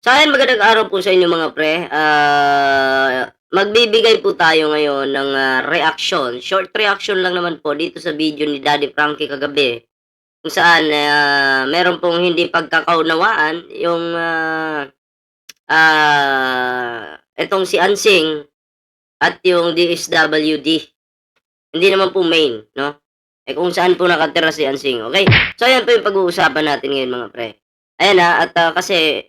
So ayan, magandang araw po sa inyo mga pre. Magbibigay po tayo ngayon ng, reaksyon, short reaction lang naman po dito sa video ni Daddy Frankie kagabi, kung saan, meron pong hindi pagkakaunawaan yung, itong si Ansing at yung DSWD. Hindi naman po main, 'no? Kung saan po nakatira si Ansing, okay. So ayan po yung pag-uusapan natin ngayon mga pre. Ayan, at, kasi,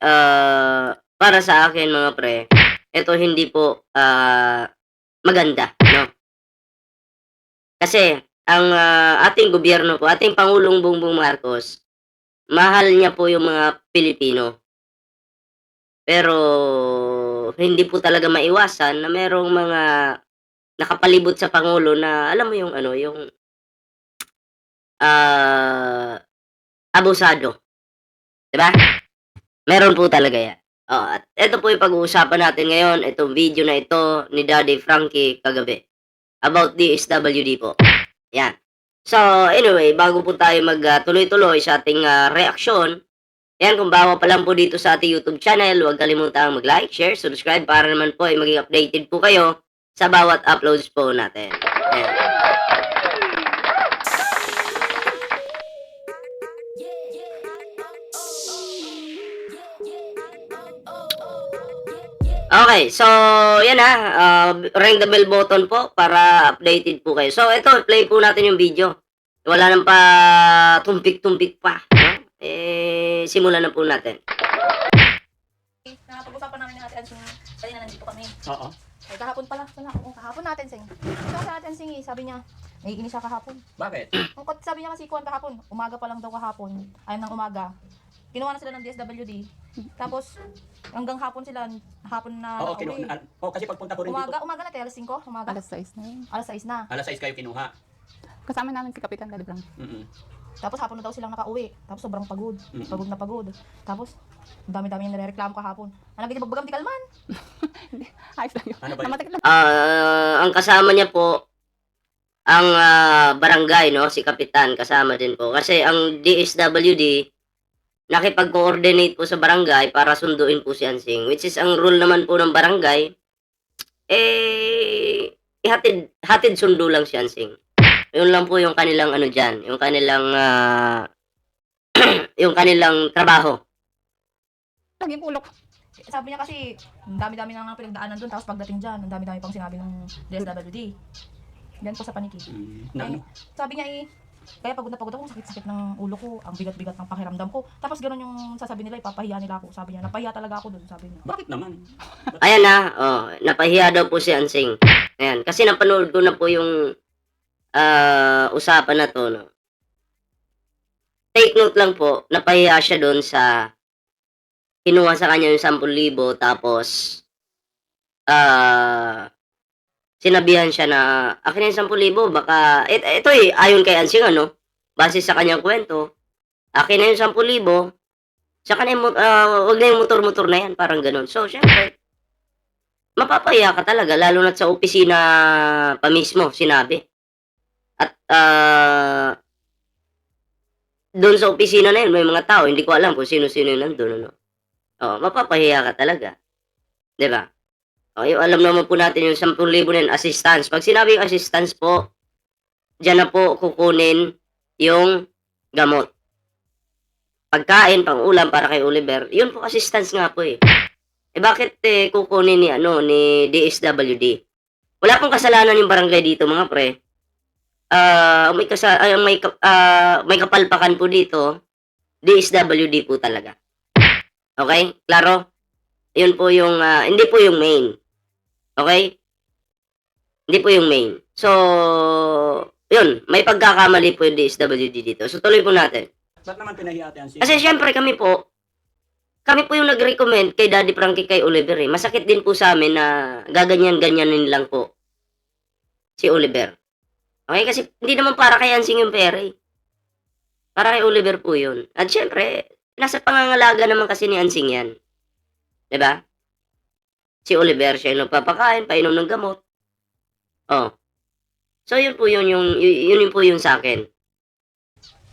para sa akin mga pre, ito hindi po, maganda, 'no? Kasi ang, ating gobyerno po, ating Pangulong Bongbong Marcos, mahal niya po yung mga Pilipino. Pero hindi po talaga maiwasan na merong mga nakapalibot sa pangulo na alam mo yung ano, yung, ah, abusado, 'di ba? Meron po talaga 'yan. Oo, at eto po yung pag-uusapan natin ngayon, itong video na ito ni Daddy Frankie kagabi, about DSWD po, 'yan. So, anyway, bago po tayo tuloy-tuloy sa ating, reaksyon, 'yan, kung bago pa lang po dito sa ating YouTube channel, huwag kalimutang mag-like, share, subscribe para naman po ay maging updated po kayo sa bawat uploads po natin. Ayan. Okay, so yan ring the bell button po para updated po kayo. So ito, play po natin yung video. Wala nang pa tumpik-tumpik pa, no? Simulan na po natin. Napag-usapan namin ni Ate Ansing, kanina nandito kami. Oo. Ay, kahapon pala. Kahapon natin, Sing. Ito si Ate Ansing, sabi niya, naiinis siya kahapon. Bakit? Sabi niya kasi kuwan kahapon, umaga pa lang daw kahapon, ayun ng umaga. Kinuha na sila ng DSWD. Tapos, hanggang hapon sila, hapon na Oo, uwi. kasi pagpunta ko rin dito. Umaga na tayo, alas 5, umaga. Alas 6 na yun. Alas 6 na. Alas 6 kayo kinuha. Kasama namin si Kapitan Daddy Frank. Mm-mm. Tapos hapon na daw silang nakauwi. Tapos sobrang pagod. Pagod na pagod. Tapos, ang dami-dami yung nare-reklamo kahapon. Ang naging bagbagam di kalman. Ayos lang yun. Ano ba yun? Namatik lang. Ang kasama niya po, ang barangay, no? Si Kapitan, kasama din po. Kasi ang DSWD, nakipag-coordinate po sa barangay para sunduin po si Ansing. Which is, ang rule naman po ng barangay, hatid sundo lang si Ansing. Yun lang po yung kanilang ano dyan, yung kanilang, yung kanilang trabaho. Laging ulok. Sabi niya kasi, ang dami-dami na nga pinagdaanan doon. Tapos pagdating dyan, ang dami-dami pang sinabi ng DSWD. Yan po sa paniki. Ano? Sabi niya kaya pagod na pagod ako, sakit-sakit ng ulo ko, ang bigat-bigat ng pakiramdam ko. Tapos gano'n yung sasabi nila, ipapahiya nila ako. Sabi niya, napahiya talaga ako doon, sabi niya. Bakit naman? Ayan napahiya daw po si Ansing. Ayan, kasi napanood ko na po yung usapan na to, no. Take note lang po, napahiya siya doon sa kinuha sa kanya yung 10,000 tapos sinabihan siya na akin na yung 10,000 baka ito ayon kay Ansing base sa kanyang kwento, akin na yung 10,000 saka na yung wag na yung motor-motor na yan, parang ganun. So syempre, mapapahiya ka talaga lalo na't sa opisina pa mismo sinabi. At doon sa opisina na yun may mga tao, hindi ko alam kung sino-sino yung nandun, Oo, mapapahiya ka talaga, 'di ba? Yung alam naman po natin yung 10,000 na yun, assistance. Pag sinabing assistance po, diyan na po kukunin yung gamot. Pagkain, pang-ulam para kay Oliver, yun po assistance nga po eh. Bakit kukunin ni DSWD? Wala pong kasalanan yung barangay dito mga pre. May kapalpakan po dito, DSWD po talaga. Okay? Klaro? Yun po yung, hindi po yung main. Okay? Hindi po yung main. So, yun, may pagkakamali po yung DSWD dito. So, tuloy po natin. Ba't naman pinahiya Ate Ansing? Kasi syempre kami po yung nag-recommend kay Daddy Frankie kay Oliver eh. Masakit din po sa amin na gaganyan-ganyanin lang po si Oliver. Okay? Kasi hindi naman para kay Ansing yung pera eh. Para kay Oliver po yun. At syempre, nasa pangangalaga naman kasi ni Ansing yan. 'Di ba? Si Oliver siya yung nagpapakain, painom ng gamot. Oh. So yun po yun po yung sa akin.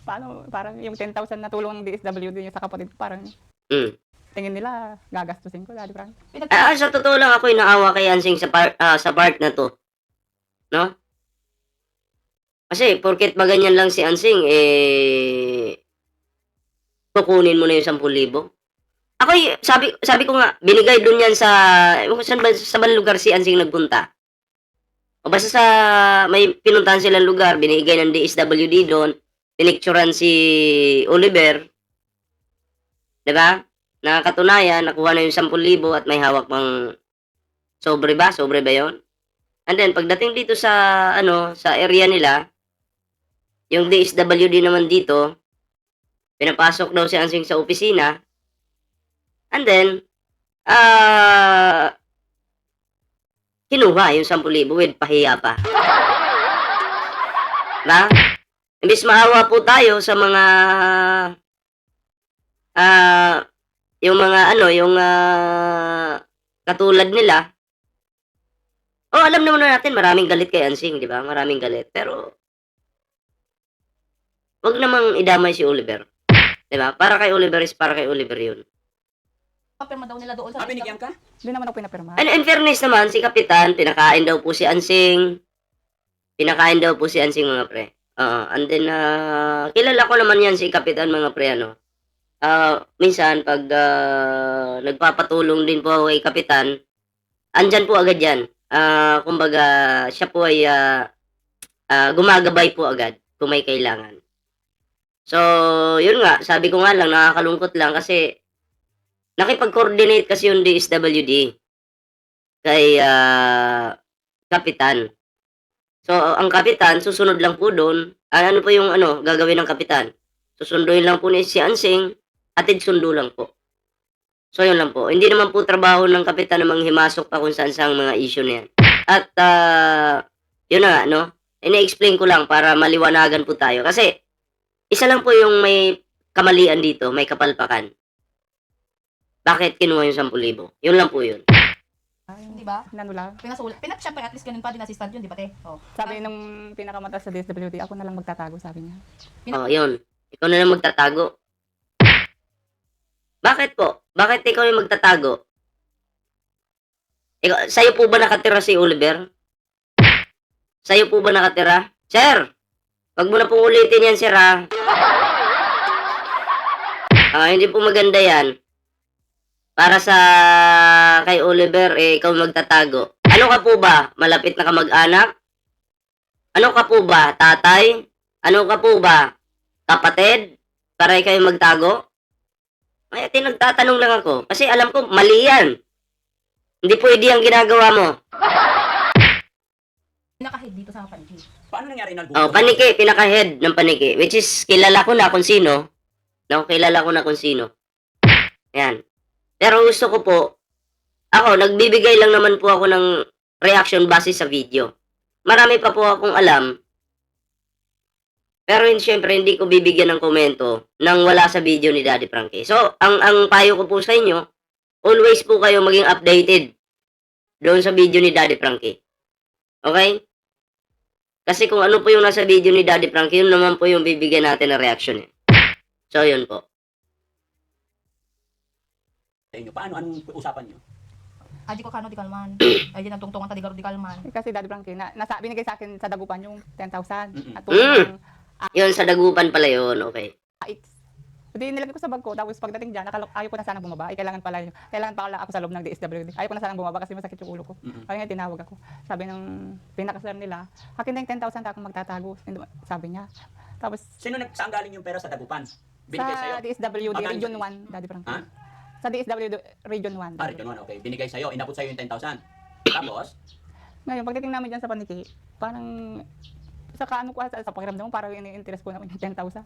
Paano, parang yung 10,000 na tulong ng DSWD niya sa kapatid ko, parang Mm. tingin nila, gagastusin ko, Daddy Frankie. Sa totoo lang ako naawa kay Ansing sa part na to. No? Kasi porket maganyan lang si Ansing, kukunin mo na yung 10,000. Ako, sabi ko nga, binigay dun yan sa, sa ban lugar si Ansing nagpunta. O basta sa, may pinuntahan silang lugar, binigay ng DSWD doon, pinicturan si Oliver. Diba? Nakakatunayan, nakuha na yung 10,000 at may hawak pang sobre ba? Sobre ba yun? And then, pagdating dito sa, sa area nila, yung DSWD naman dito, pinapasok daw si Ansing sa opisina, and then, kinuha yung 10,000 with pahiya pa. Diba? Imbis maawa po tayo sa mga, yung mga, yung, katulad nila. Alam naman natin, maraming galit kay Ansing, di ba? Maraming galit. Pero, wag namang idamay si Oliver. Di ba? Para kay Oliver is para kay Oliver yun. Papirma daw nila doon sa Binigyan ka? Hindi naman ako pinapirma. And in fairness naman, si Kapitan, pinakain daw po si Ansing. Pinakain daw po si Ansing, mga pre. And then, kilala ko naman yan si Kapitan, mga pre, minsan, pag nagpapatulong din po ako kay Kapitan, andyan po agad yan. Kumbaga, siya po ay gumagabay po agad kung may kailangan. So, yun nga, sabi ko nga lang, nakakalungkot lang kasi nakipag-coordinate kasi yung DSWD kay Kapitan. So, ang Kapitan, susunod lang po doon. Ano po yung gagawin ng Kapitan? Susunduin lang po ni si Ansing, atid sundo lang po. So, yun lang po. Hindi naman po trabaho ng Kapitan na manghimasok pa kung saan-saan mga issue na yan. At, yun na nga, ini-explain ko lang para maliwanagan po tayo. Kasi, isa lang po yung may kamalian dito, may kapalpakan. Bakit kinuha yung 10,000? Yun lang po yun. Di ba? Nano lang. Pinasulat. Siyempre, at least ganun pa din assistant yun, di ba, te? Oh. Sabi nung pinakamataas sa DSWD, ako na lang magtatago, sabi niya. Yun. Ikaw na lang magtatago. Bakit po? Bakit ikaw yung magtatago? Sa'yo po ba nakatira si Oliver? Sa'yo po ba nakatira? Sir! Wag mo na pong ulitin yan, sir, ha? Hindi po maganda yan. Para sa kay Oliver, ikaw magtatago. Ano ka po ba? Malapit na kamag-anak? Ano ka po ba? Tatay? Ano ka po ba? Kapatid? Para ikaw magtago? Ay, nagtatanong lang ako. Kasi alam ko, mali yan. Hindi pwede ang ginagawa mo. Pinaka-head dito sa paniki. Paano nangyari na Paniki, pinaka-head ng paniki. Which is, kilala ko na kung sino. Kilala ko na kung sino. Yan. Pero gusto ko po, ako, nagbibigay lang naman po ako ng reaction base sa video. Marami pa po akong alam. Pero syempre, hindi ko bibigyan ng komento nang wala sa video ni Daddy Frankie. So, ang payo ko po sa inyo, always po kayo maging updated doon sa video ni Daddy Frankie. Okay? Kasi kung ano po yung nasa video ni Daddy Frankie, yun naman po yung bibigyan natin ng reaction. So, yun po. sa inyo? Anong usapan nyo? Aji ko kano di kalman. Aji nagtungtungan ta di garo di kalman. Kasi Daddy Frankie, binigay sa akin sa dagupan yung 10,000. Mm-mm. At tulong ng Yun, sa dagupan pala yun. Okay. AX. Hindi, nilagay ko sa bag ko. Tapos pagdating dyan, ayaw ko na sana bumaba. Kailangan pala ako sa loob ng DSWD. Ayaw ko na sana bumaba kasi masakit yung ulo ko. Mm-mm. Kaya nga tinawag ako. Sabi ng pinakasar nila, akin na yung 10,000 akong magtatago. Sabi niya. Tapos Saan galing yung pera sa dagupan? Binigay sa'yo? sa DSWD Magkano? Region 1, Daddy Frankie. Ha? Sa DSWD Region 1. Region 1, okay. Binigay sa'yo, inabot sa'yo yung 10,000. Tapos, Ngayon, pagdating namin dyan sa paniki, parang sa pakiramdam mo, parang ini-interest ko naman yung 10,000.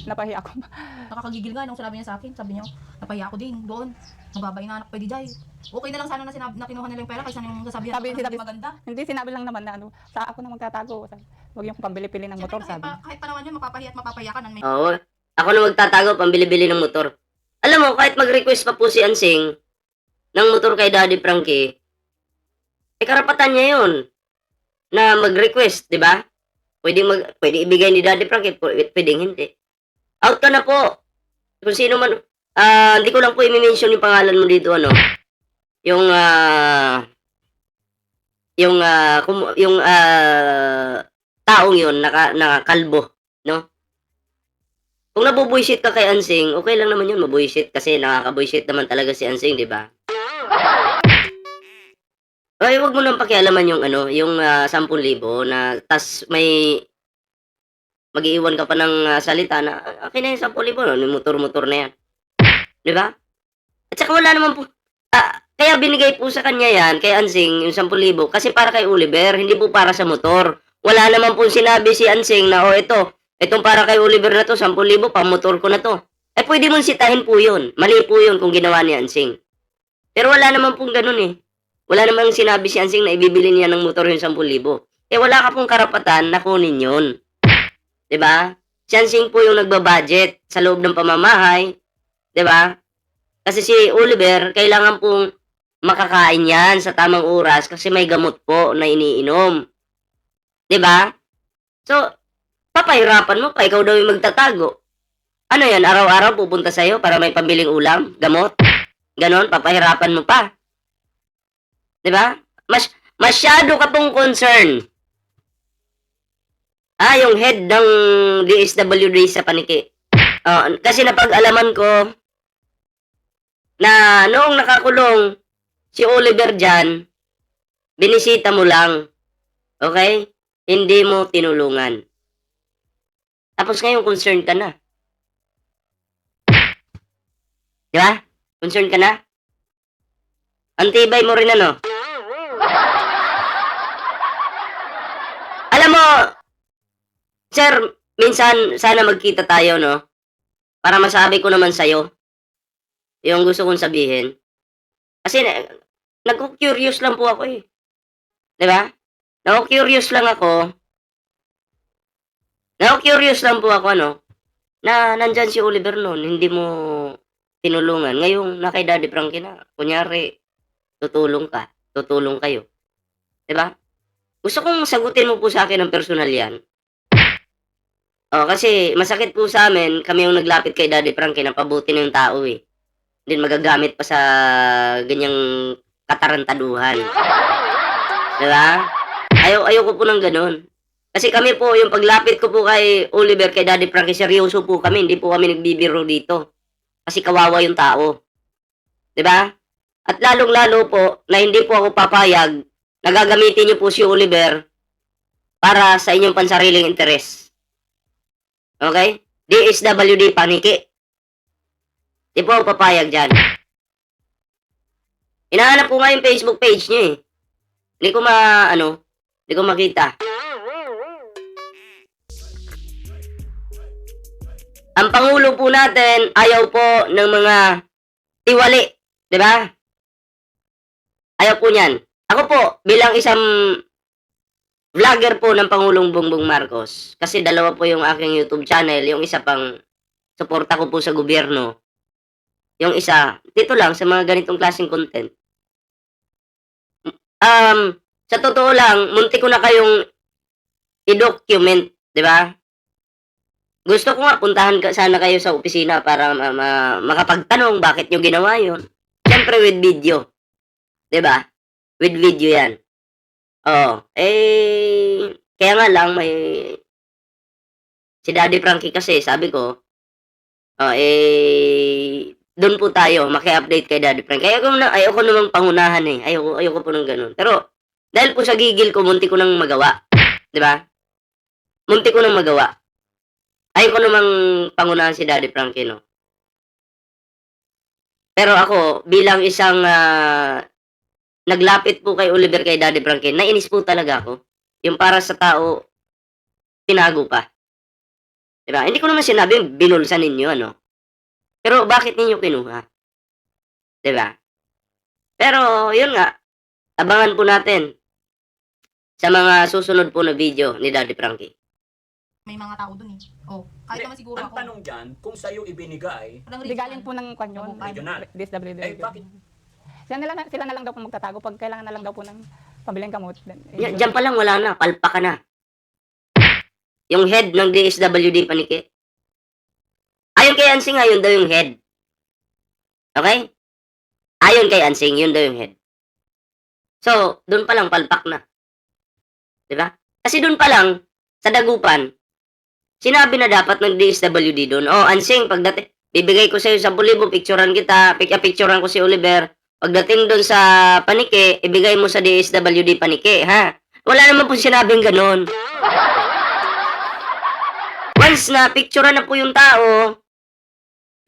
Napahiya ako. Nakakagigil nga nung sinabi niya sa akin. Sabi niya, napahiya ako din doon. Magbabay na anak pwede jay. Okay na lang sana na kinuha nila yung pera kaysa yung sasabihan Sabi- ako na hindi maganda. Hindi, sinabi lang naman na sa ako na magtatago. Huwag yung pambili-pili ng motor, Siyempre, sabi. kahit pa naman yun, mapapahiya at mapapahiya ka. May Oo. Ako na magtatago, pambili-bili ng motor. Alam mo, kahit mag-request pa po si Ansing ng motor kay Daddy Frankie, karapatan niya yun na mag-request, di ba? Pwede ibigay ni Daddy Frankie, pwedeng hindi. Out ka na po. Kung sino man, Hindi ko lang po i-mention yung pangalan mo dito, ano. Yung, taong yun, nakakalbo, no? Kung nabubuisit ka kay Ansing, okay lang naman yun, mabuisit kasi nakakabuisit naman talaga si Ansing, di ba? Ay, wag mo nang pakialaman yung ano, yung 10,000 na tas may mag-iiwan ka pa ng salita na akin na yung 10,000 no, yung motor-motor na yan. Di ba? At saka wala naman po, kaya binigay po sa kanya yan, kay Ansing, yung 10,000, kasi para kay Oliver, hindi po para sa motor. Wala naman po sinabi si Ansing na, itong para kay Oliver na to, 10,000, pang motor ko na to. Eh, pwede mong sitahin po yun. Mali po yun kung ginawa ni Ansing. Pero wala naman pong ganun eh. Wala namang sinabi si Ansing na ibibili niya ng motor yung 10,000. Eh, wala ka pong karapatan na kunin yun. 'Di ba? Si Ansing po yung nagbabudget sa loob ng pamamahay. 'Di ba? Kasi si Oliver, kailangan pong makakain yan sa tamang oras kasi may gamot po na iniinom. 'Di ba? So, papahirapan mo pa, ikaw daw yung magtatago. Ano yan, araw-araw pupunta sa'yo para may pambiling ulam, gamot? Ganon, papahirapan mo pa. 'Di ba? Masyado ka pong concern. Yung head ng DSWD sa Paniki. Kasi napag-alaman ko na noong nakakulong si Oliver dyan, binisita mo lang. Okay? Hindi mo tinulungan. Tapos ngayon, concerned ka na. Di ba? Concerned ka na? Antibay mo rin ano? Alam mo, sir, minsan sana magkita tayo, no? Para masabi ko naman sa'yo yung gusto kong sabihin. Kasi nagko-curious lang po ako eh. 'Di ba? Nako-curious lang ako. Nako-curious lang po ako, ano, na nandyan si Oliver noon, hindi mo tinulungan. Ngayong na kay Daddy Frankie na, kunyari, tutulong ka, tutulong kayo. 'Di ba? Gusto kong sagutin mo po sa akin ng personal yan. Kasi masakit po sa amin, kami yung naglapit kay Daddy Frankie na pabuti ng tao eh. Then magagamit pa sa ganyang katarantaduhan. 'Di ba? Ayoko po ng ganun. Kasi kami po, yung paglapit ko po kay Oliver, kay Daddy Frankie, seryoso po kami, hindi po kami nagbibiro dito. Kasi kawawa yung tao. 'Di ba? At lalong-lalo po na hindi po ako papayag na gagamitin niyo po si Oliver para sa inyong pansariling interes. Okay? DSWD Paniki. Di po ako papayag dyan. Hinahanap ko nga yung Facebook page niya eh. Hindi ko makita. Ang Pangulo po natin, ayaw po ng mga tiwali. Di ba? Ayaw po niyan. Ako po, bilang isang vlogger po ng Pangulong Bongbong Marcos, kasi dalawa po yung aking YouTube channel, yung isa pang suporta ko po sa gobyerno, yung isa, dito lang sa mga ganitong klaseng content. Sa totoo lang, munti ko na kayong i-document, di ba? Gusto ko nga, puntahan sana kayo sa opisina para makapagtanong bakit nyo ginawa yun. Siyempre with video. Di ba? With video yan. Kaya nga lang, si Daddy Frankie kasi, sabi ko, doon po tayo, maki-update kay Daddy Frankie. Ayoko namang pangunahan eh. Ayoko po ng ganun. Pero, dahil po sa gigil ko, munti ko nang magawa. Di ba? Munti ko nang magawa. Ayoko namang pangunahan si Daddy Frankie, no? Pero ako, bilang isang naglapit po kay Oliver, kay Daddy Frankie, nainis po talaga ako. Yung para sa tao, pinago pa. Diba? Hindi ko naman sinabi, binulsan ninyo, ano? Pero bakit ninyo kinuha? Diba? Pero, yun nga, abangan po natin sa mga susunod po na video ni Daddy Frankie. May mga tao dun eh. Kahit naman siguro Ang ako. tanong dyan, kung sa'yo ibinigay, Walang Di reason. galing po ng kanyon, Regional. DSWD. bakit? Sila na lang daw po magtatago pag kailangan na lang daw po ng pambiling gamot. Diyan pa lang wala na, palpa ka na. Yung head ng DSWD Paniki. Ayon kay Ansing nga, yun daw yung head. Okay? Ayon kay Ansing, yun daw yung head. So, doon pa lang palpak na. 'Di ba? Kasi doon pa lang, sa dagupan, sinabi na dapat ng DSWD doon, oh, Ansing, pagdating, bibigay ko sa'yo 10,000, picturean kita, picturean ko si Oliver, pagdating doon sa panike, ibigay mo sa DSWD panike, ha? Wala naman po sinabing ganun. Once na picturean na po yung tao,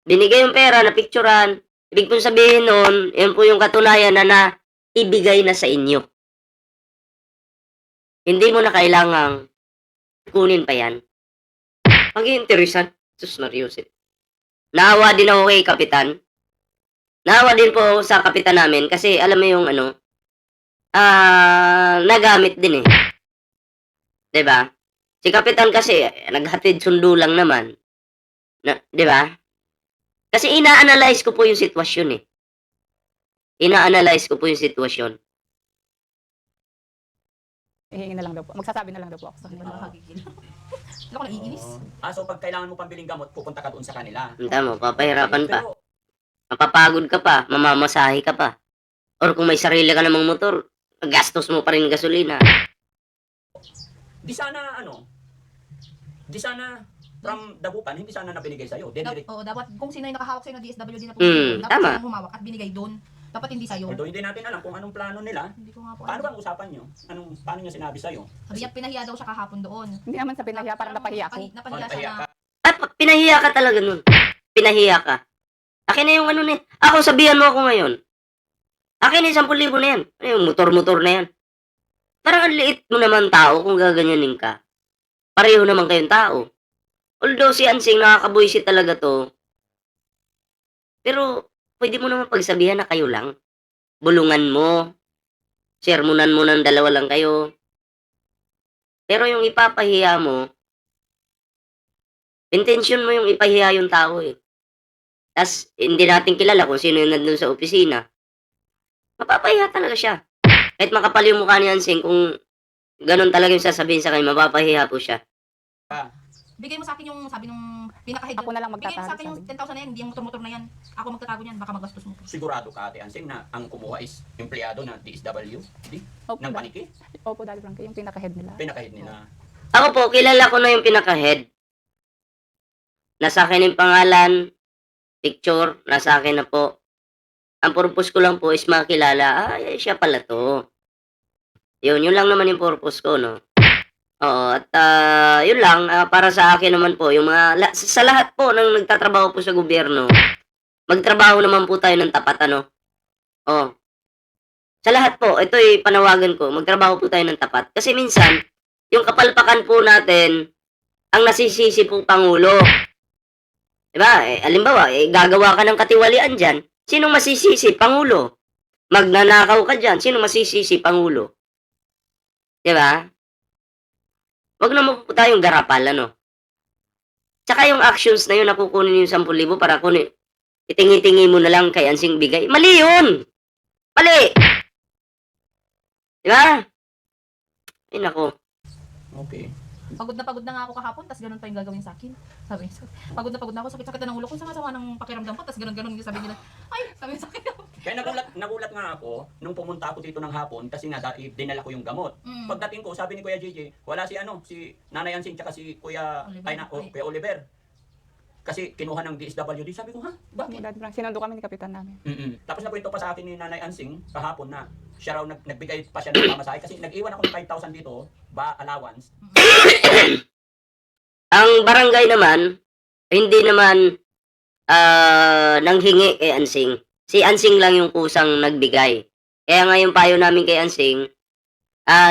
binigay yung pera na picturean, ibig pong sabihin nun, yun po yung katunayan na ibigay na sa inyo. Hindi mo na kailangang kunin pa yan. Mag-interesan. Sus, Mariusip. Naawa din ako kay Kapitan. Naawa din po ako sa Kapitan namin kasi alam mo yung nagamit din eh. 'Di ba? Si Kapitan kasi naghatid sundo lang naman. 'Di ba? Kasi ina-analyze ko po yung sitwasyon eh. Ina-analyze ko po yung sitwasyon. Hihingi na lang daw po. Magsasabi na lang daw po ako sa Hindi kanila. ba nakakigil? Hindi ako naiinis. So pag kailangan mo pambiling gamot, pupunta ka doon sa kanila. Tama, papahirapan pa. Pero, Mapapagod ka pa, mamamasahe ka pa. Or kung may sarili ka namang motor, gastos mo pa rin gasolina. di sana from dagupan, hindi sana na binigay sa'yo. Oo, dapat kung sino yung nakahawak sa'yo na DSWD na po, dapat tama. sino humawak at binigay doon. Dapat hindi sa'yo. Although hindi natin alam kung anong plano nila. Hindi ko nga po Paano alam. bang usapan nyo? Paano niya sinabi sa'yo? Sabi niya, pinahiya daw siya kahapon doon. Hindi naman sa pinahiya, parang napahiya ako. Napahiya siya Napahiya na, ka. Pinahiya ka talaga nun. Pinahiya ka. Akin na yung ako, sabihan mo ako ngayon. Akin na yung 10,000 na yan. Ano yung motor-motor na yan? Parang ang liit mo naman tao kung gaganyanin ka. Pareho naman kayong tao. Although si Ansing nakakabuisit talaga to. Pero pwede mo naman pagsabihan na kayo lang. Bulungan mo. Sermonan mo ng dalawa lang kayo. Pero yung ipapahiya mo, intention mo yung ipahiya yung tao eh. Tas hindi natin kilala kung sino yung nandun sa opisina. Mapapahiya talaga siya. Kahit makapal yung mukha ni Ansing, kung ganun talaga yung sasabihin sa kanya, mapapahiya po siya. bigay mo sa akin yung sabi nung pinaka-head. Ako na lang Bigay mo sa akin magtatago. yung 10,000 na yan, hindi yung motor-motor na yan. Ako magtatago niyan, baka magastos mo. Sigurado ka, Ate Ansing, na ang kumuha is empleyado ng DSWD Opo, ng paniki? Opo, Daddy Frankie, yung pinaka-head nila. Pinakahid nila. Ako po, kilala ko na yung pinaka-head. Nasa akin yung pangalan, picture, nasa akin na po. Ang purpose ko lang po is makilala, siya pala to. Yun lang naman yung purpose ko, no? Oo, at yun lang, para sa akin naman po, yung mga, sa lahat po ng nagtatrabaho po sa gobyerno, magtrabaho naman po tayo ng tapat, ano? Oh. Sa lahat po, ito'y panawagan ko, magtrabaho po tayo ng tapat. Kasi minsan, yung kapalpakan po natin, ang nasisisi po Pangulo. Diba? Halimbawa, gagawa ka ng katiwalian dyan, sinong masisisi? Pangulo. Magnanakaw ka dyan, sinong masisisi? Pangulo. Diba? Wag na mo po tayong garapal, ano? Tsaka yung actions na yun, nakukunin yung 10,000 para kunin, itingi-tingi mo na lang kay Ansing bigay. Mali yun! Mali! Diba? Ay, nako. Okay. Pagod na nga ako kahapon, tas ganun pa yung gagawin sa akin. Sabi niya, pagod na ako, sakit-sakit na ng ulo ko, sama-sama ng pakiramdam ko, tas ganun-ganun yung sabi nila, ay, sabi niya sa akin. Kaya nagulat nga ako nung pumunta ako dito ng hapon kasi nga dinala ko yung gamot. Pagdating ko, sabi ni Kuya JJ, wala si Nanay Ansing tsaka si Kuya Kuya Oliver. Kasi kinuha ng DSWD. Sabi ko, ha? Bakit? Daddy Frankie, sinundo kami ni Kapitan namin. Tapos nakwento pa sa akin ni Nanay Ansing kahapon na siya raw nagbigay pa siya ng pamasahe kasi nag-iwan ako ng 5,000 dito, allowance. Ang barangay naman, hindi naman nanghingi kay Ansing. Si Ansing lang yung kusang nagbigay. Kaya nga yung payo namin kay Ansing,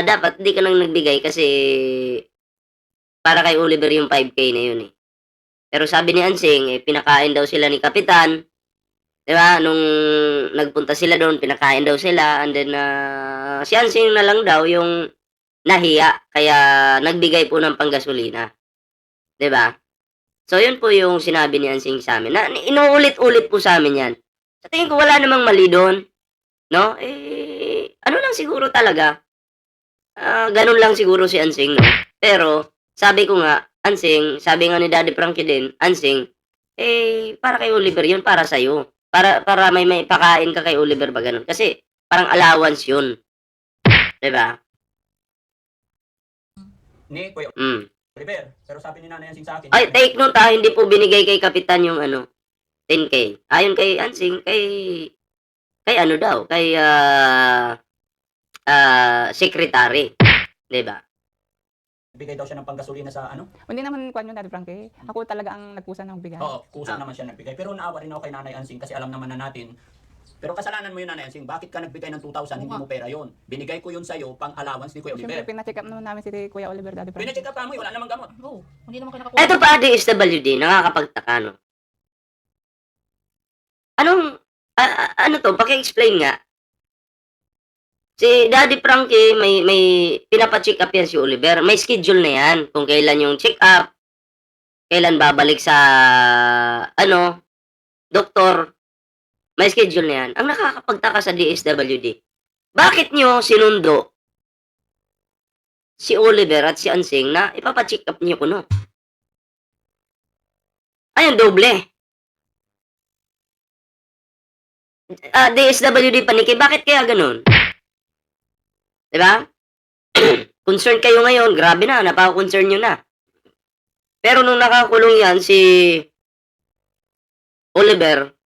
dapat di ka nang nagbigay kasi para kay Oliver yung 5K na yun eh. Pero sabi ni Ansing, pinakain daw sila ni Kapitan. Diba? Nung nagpunta sila doon, pinakain daw sila. And then, si Ansing na lang daw yung nahiya. Kaya nagbigay po ng panggasolina. Diba? So, yun po yung sinabi ni Ansing sa amin. Na, inuulit-ulit po sa amin yan. Sa tingin ko, wala namang mali doon. No? Ano lang siguro talaga. Ganun lang siguro si Ansing, no? Pero, sabi ko nga, Ansing, sabi nga ni Daddy Frankie din, Ansing, para kay Oliver yun, para sa'yo. Para may pakain ka kay Oliver ba ganun. Kasi parang allowance yun. 'Di ba? Ni Kuya Mm. Oliver. Pero sabi ni Nanay Ansing sa akin, Ay, take note hindi po binigay kay Kapitan yung 10K. Ayon kay Ansing, kay ano daw, kay secretary. 'Di ba? bigay daw siya ng panggasolina sa ano? Hindi naman kwan yun, Daddy Frankie. Ako talaga ang nagkusa ng bigay. Oo, kusa naman siya nagbigay. Pero naawa rin ako kay Nanay Ansing kasi alam naman na natin. Pero kasalanan mo yun, Nanay Ansing. Bakit ka nagbigay ng 2,000? Hindi mo pera yun. Binigay ko yun sa'yo pang allowance ni Kuya Siyempre, Oliver. pinacheck up naman namin si Kuya Oliver, Daddy Frankie. Pina-check up ka mo, wala namang gamot. Oo, hindi naman kayo nakakuha. Eto pa, DSWD, nakakapagtaka, no? Ano to? Paki-explain nga. Si Daddy Frankie, may pinapacheck up yan si Oliver. May schedule na yan. Kung kailan yung check up, kailan babalik sa, doktor. May schedule na yan. Ang nakakapagtaka sa DSWD, bakit nyo sinundo si Oliver at si Ansing na ipapacheck up nyo kuno? Ayun, doble. DSWD paniki, bakit kaya ganun? Diba? Concerned kayo ngayon, grabe na, napaka-concern nyo na. Pero nung nakakulong yan, si Oliver,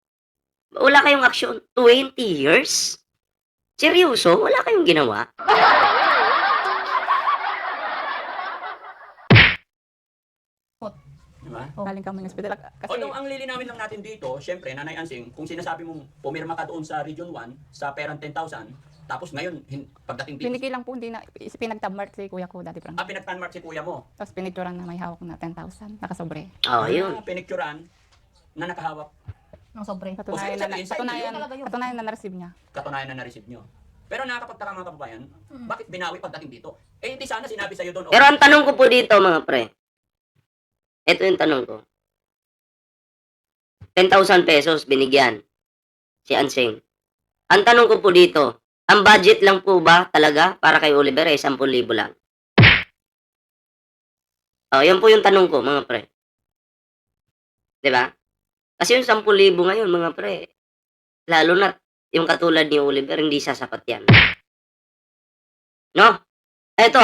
wala kayong action. 20 years? Seryoso? Wala kayong ginawa? Diba? Galing kami ng hospital. Kasi, Although ang lilinawin lang natin dito, syempre, Nanay Ansing, kung sinasabi mong pumirma ka doon sa Region 1, sa perang 10,000, tapos ngayon, pagdating dito, piniki lang po, hindi na, pinagtabmark si Kuya ko, Daddy Frankie. pinagtanmark si kuya mo. Tapos pinicturan na may hawak na 10,000, nakasobre. Oh, yun. Pinicturan na nakahawak, Ng sobre. Katunayan na, sabihin, sa'yo katunayan, yun talaga yun. katunayan na na-receive niya. katunayan na na-receive nyo. Pero nakakapagtaka mga kababayan, bakit binawi pagdating dito? Eh, hindi sana sinabi sa'yo doon, Pero ang tanong ko po dito, mga pre. Ito yung tanong ko. 10,000 pesos binigyan si Ansing. Ang tanong ko po dito, ang budget lang po ba talaga para kay Oliver ay 10,000 lang? Oh, yan po yung tanong ko, mga pre. 'Di ba? Kasi yung 10,000 ngayon, mga pre, lalo na yung katulad ni Oliver, hindi sasapat yan. No? Eto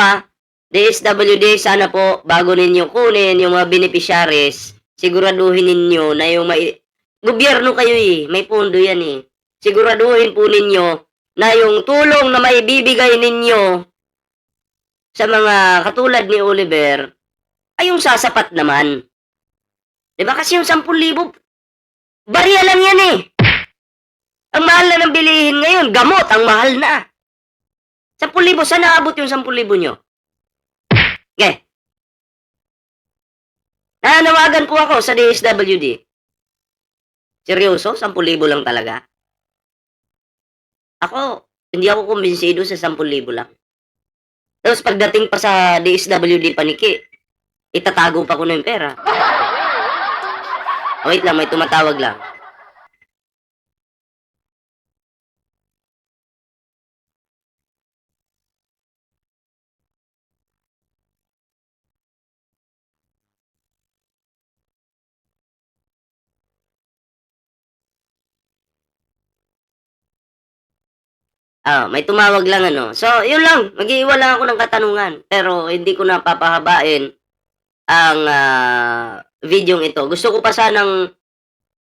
DSWD, sana po, bago ninyo kunin yung mga beneficiaries, siguraduhin ninyo na yung gobyerno kayo may pondo yan Siguraduhin po ninyo na yung tulong na maibibigay ninyo sa mga katulad ni Oliver ay yung sasapat naman. Diba? Kasi yung 10,000, barya lang yan Ang mahal na ng bilihin ngayon, gamot, ang mahal na. 10,000, saan naabot yung 10,000 nyo? Okay. Nanawagan po ako sa DSWD. Seryoso? 10,000 lang talaga? Ako, hindi ako kumbinsido sa 10,000 lang. Tapos pagdating pa sa DSWD paniki, itatago pa ko na yung pera. Wait lang, may tumatawag lang. May tumawag lang So, yun lang. Mag-iiwan lang ako ng katanungan. Pero hindi ko na papahabain ang video ito. Gusto ko pa sanang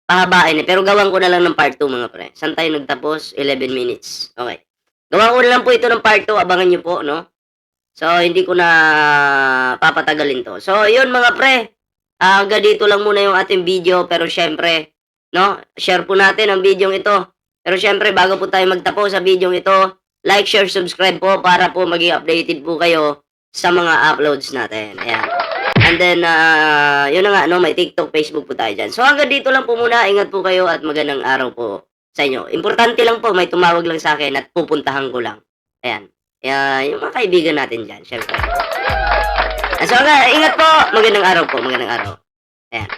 pahabain pero gawan ko na lang ng part 2 mga pre. Saan tayo nagtapos? 11 minutes. Okay. Gawan ko na lang po ito ng part 2. Abangan nyo po, no? So, hindi ko na papatagalin to. So, yun mga pre. Hanggang dito lang muna yung ating video. Pero syempre, no? Share po natin ang video ito. Pero syempre, bago po tayo magtapos sa video ito, like, share, subscribe po para po maging updated po kayo sa mga uploads natin. Ayan. And then, yun na nga, no, may TikTok, Facebook po tayo dyan. So, hanggang dito lang po muna. Ingat po kayo at magandang araw po sa inyo. Importante lang po, may tumawag lang sa akin at pupuntahan ko lang. Ayan. Yung mga kaibigan natin dyan, syempre. So, hanggang, ingat po. Magandang araw po. Magandang araw. Ayan.